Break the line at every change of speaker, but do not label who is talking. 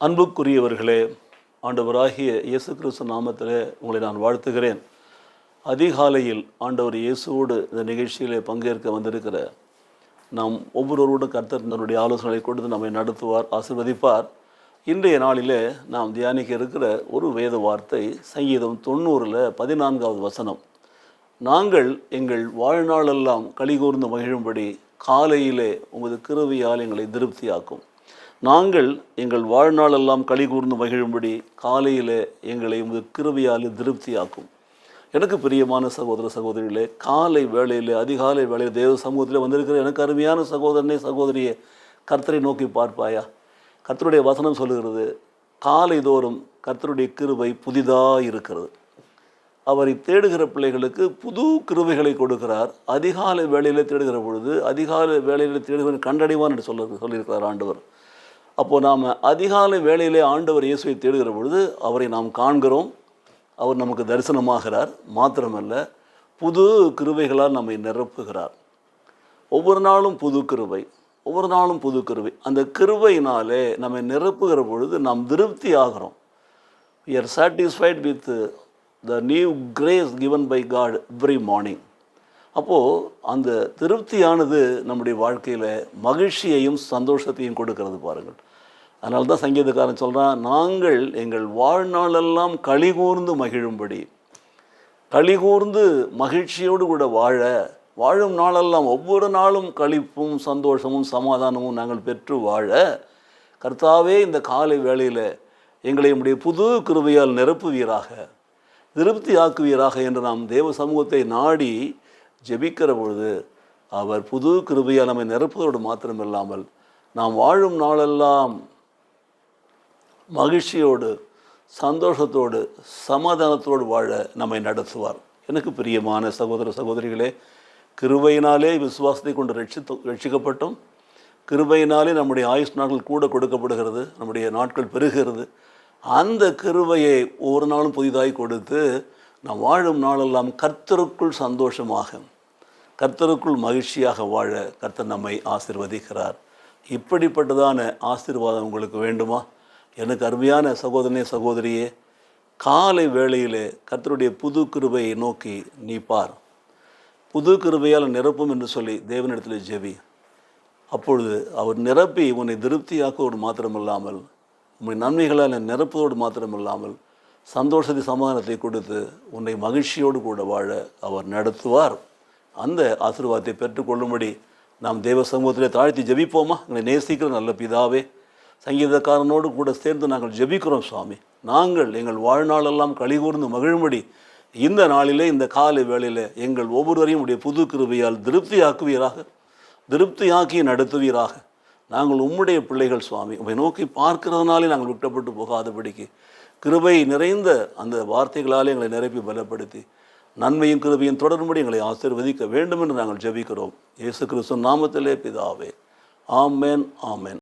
அன்புக்குரியவர்களே, ஆண்டவராகிய இயேசு கிறிஸ்து நாமத்திலே உங்களை நான் வாழ்த்துகிறேன். அதிகாலையில் ஆண்டவர் இயேசுவோடு இந்த நிகழ்ச்சியிலே பங்கேற்க வந்திருக்கிற நாம் ஒவ்வொருவரோடும் கர்த்தர் தன்னுடைய ஆலோசனைகளை கொடுத்து நம்மை நடத்துவார், ஆசீர்வதிப்பார். இன்றைய நாளிலே நாம் தியானிக்க இருக்கிற ஒரு வேத வார்த்தை சங்கீதம் 90 14வது வசனம். நாங்கள் எங்கள் வாழ்நாளெல்லாம் களிகூர்ந்து மகிழும்படி காலையிலே உமது கிருபையால் எங்களை திருப்தியாக்கும். நாங்கள் எங்கள் வாழ்நாளெல்லாம் களிகூர்ந்து மகிழும்படி காலையில் எங்களை உமது கிருபையால் திருப்தியாக்கும். எனக்கு பிரியமான சகோதர சகோதரிகளே, காலை வேளையில் அதிகாலை வேளையில் தேவ சமூகத்தில் வந்திருக்கிற எனக்கு அருமையான சகோதரனே சகோதரியே, கர்த்தரை நோக்கி பார்ப்பாயா? கர்த்தருடைய வசனம் சொல்லுகிறது, காலை தோறும் கர்த்தருடைய கிருபை புதிதாக இருக்கிறது. அவரை தேடுகிற பிள்ளைகளுக்கு புது கிருபைகளை கொடுக்கிறார். அதிகாலை வேளையில் தேடுகிற பொழுது அதிகாலை வேளையில் தேடுகிற கண்டடைவான் என்று சொல்லியிருக்கிறார் ஆண்டவர். அப்போது நாம் அதிகாலை வேளையிலே ஆண்டவர் இயேசுவை தேடுகிற பொழுது அவரை நாம் காண்கிறோம். அவர் நமக்கு தரிசனமாகிறார். மாத்திரமல்ல, புது கிருபைகளால் நம்மை நிரப்புகிறார். ஒவ்வொரு நாளும் புது கிருபை, ஒவ்வொரு நாளும் புது கிருபை. அந்த கிருபையினாலே நம்மை நிரப்புகிற பொழுது நாம் திருப்தி ஆகிறோம். we are satisfied with the new grace given by God every morning. அப்போது அந்த திருப்தியானது நம்முடைய வாழ்க்கையில் மகிழ்ச்சியையும் சந்தோஷத்தையும் கொடுக்கறது பாருங்கள். அதனால தான் சங்கீதக்காரன் சொல்கிறான், நாங்கள் எங்கள் வாழ்நாளெல்லாம் களிகூர்ந்து மகிழும்படி, களிகூர்ந்து மகிழ்ச்சியோடு கூட வாழும் நாளெல்லாம் ஒவ்வொரு நாளும் களிப்பும் சந்தோஷமும் சமாதானமும் நாங்கள் பெற்று வாழ கர்த்தாவே இந்த காலை வேளையில் எங்களை உம்முடைய புது கிருபையால் நிரப்புவீராக, திருப்தி ஆக்குவீராக என்று நாம் தேவ சமூகத்தை நாடி ஜெபிக்கிற பொழுது அவர் புது கிருபையால் நம்மை நிரப்புவதோடு மாத்திரமில்லாமல் நாம் வாழும் நாளெல்லாம் மகிழ்ச்சியோடு சந்தோஷத்தோடு சமாதானத்தோடு வாழ நம்மை நடத்துவார். எனக்கு பிரியமான சகோதர சகோதரிகளே, கிருபையினாலே விசுவாசத்தை கொண்டு ரட்சிக்கப்பட்டோம். கிருபையினாலே நம்முடைய ஆயுஷ் நாட்கள் கூட கொடுக்கப்படுகிறது, நம்முடைய நாட்கள் பெருகிறது. அந்த கிருபையை ஒவ்வொரு நாளும் புதிதாய் கொடுத்து நாம் வாழும் நாளெல்லாம் கர்த்தருக்குள் சந்தோஷமாக, கர்த்தருக்குள் மகிழ்ச்சியாக வாழ கர்த்தர் நம்மை ஆசீர்வதிக்கிறார். இப்படிப்பட்டதான ஆசீர்வாதம் உங்களுக்கு வேண்டுமா? எனக்கு அருமையான சகோதரனே சகோதரியே, காலை வேளையிலே கர்த்தருடைய புது கிருபையை நோக்கி நீ பார். புது கிருபையால் நிரப்பும் என்று சொல்லி தேவனிடத்தில் ஜெபி. அப்பொழுது அவர் நிரப்பி உன்னை திருப்தியாக்குவோடு மாத்திரமில்லாமல், உன்னை நன்மைகளால் நிரப்புவதோடு மாத்திரமில்லாமல் சந்தோஷத்தை சமாதானத்தை கொடுத்து உன்னை மகிழ்ச்சியோடு கூட வாழ அவர் நடத்துவார். அந்த ஆசீர்வாதத்தை பெற்றுக்கொள்ளும்படி நாம் தேவ சமூகத்திலே தாழ்த்தி ஜெபிப்போமா? எங்களை நேசிக்கிற நல்ல பிதாவே, சங்கீதக்காரனோடு கூட சேர்ந்து நாங்கள் ஜெபிக்கிறோம் சுவாமி. நாங்கள் எங்கள் வாழ்நாளெல்லாம் களிகூர்ந்து மகிழும்படி இந்த நாளிலே, இந்த காலை வேளையில் எங்கள் ஒவ்வொருவரையும் உடைய புது கிருபையால் திருப்தியாக்குவீராக, திருப்தியாக்கி நடத்துவீராக. நாங்கள் உம்முடைய பிள்ளைகள் சுவாமி. உம்மை நோக்கி பார்க்கிறதுனாலே நாங்கள் விட்டப்பட்டு போகாதபடிக்கு கிருபை நிறைந்த அந்த வார்த்தைகளால் எங்களை நிரப்பி பலப்படுத்தி நன்மையும் கிருபையும் தொடரும்படி எங்களை ஆசீர்வதிக்க வேண்டும் என்று நாங்கள் ஜெபிக்கிறோம். இயேசு கிறிஸ்து நாமத்திலே பிதாவே, ஆமென், ஆமென்.